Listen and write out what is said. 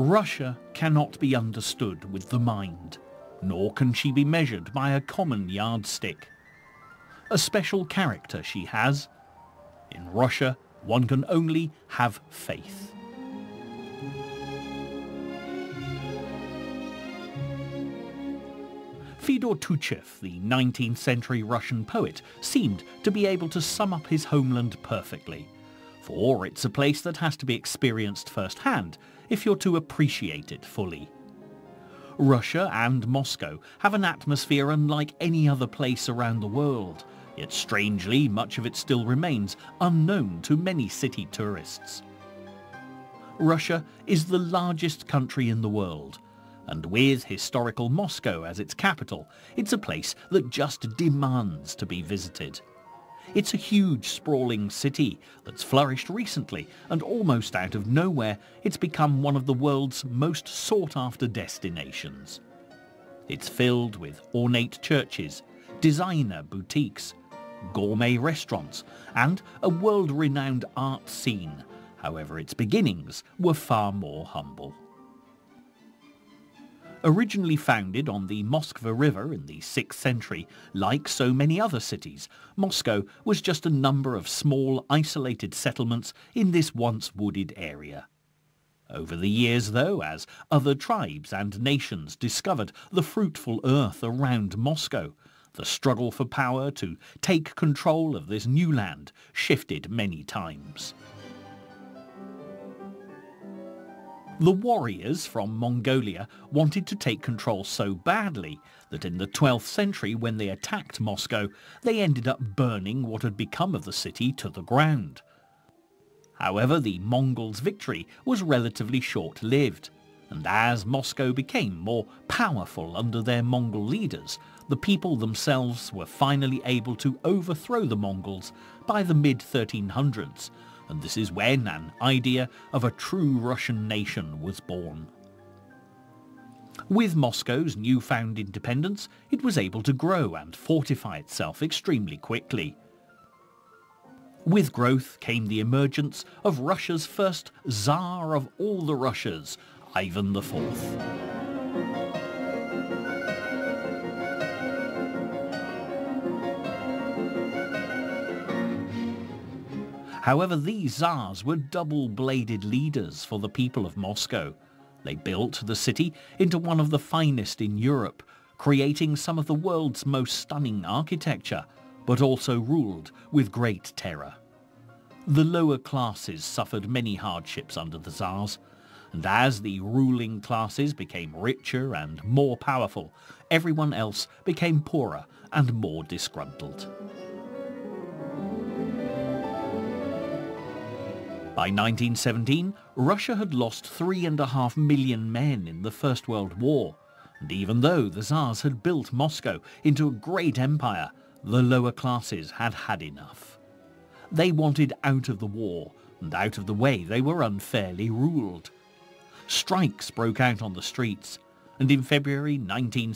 Russia cannot be understood with the mind, nor can she be measured by a common yardstick. A special character she has. In Russia, one can only have faith. Fyodor Tuchev, the 19th century Russian poet, seemed to be able to sum up his homeland perfectly. For it's a place that has to be experienced firsthand if you're to appreciate it fully. Russia and Moscow have an atmosphere unlike any other place around the world, yet strangely much of it still remains unknown to many city tourists. Russia is the largest country in the world, and with historical Moscow as its capital, it's a place that just demands to be visited. It's a huge, sprawling city that's flourished recently, and almost out of nowhere, it's become one of the world's most sought-after destinations. It's filled with ornate churches, designer boutiques, gourmet restaurants, and a world-renowned art scene. However, its beginnings were far more humble. Originally founded on the Moskva River in the 6th century, like so many other cities, Moscow was just a number of small, isolated settlements in this once wooded area. Over the years, though, as other tribes and nations discovered the fruitful earth around Moscow, the struggle for power to take control of this new land shifted many times. The warriors from Mongolia wanted to take control so badly that in the 12th century, when they attacked Moscow, they ended up burning what had become of the city to the ground. However, the Mongols' victory was relatively short-lived, and as Moscow became more powerful under their Mongol leaders, the people themselves were finally able to overthrow the Mongols by the mid-1300s, and this is when an idea of a true Russian nation was born. With Moscow's newfound independence, it was able to grow and fortify itself extremely quickly. With growth came the emergence of Russia's first Tsar of all the Russias, Ivan IV. However, these Tsars were double-bladed leaders for the people of Moscow. They built the city into one of the finest in Europe, creating some of the world's most stunning architecture, but also ruled with great terror. The lower classes suffered many hardships under the Tsars, and as the ruling classes became richer and more powerful, everyone else became poorer and more disgruntled. By 1917, Russia had lost 3.5 million men in the First World War, and even though the Tsars had built Moscow into a great empire, the lower classes had had enough. They wanted out of the war, and out of the way they were unfairly ruled. Strikes broke out on the streets, and in February 1917,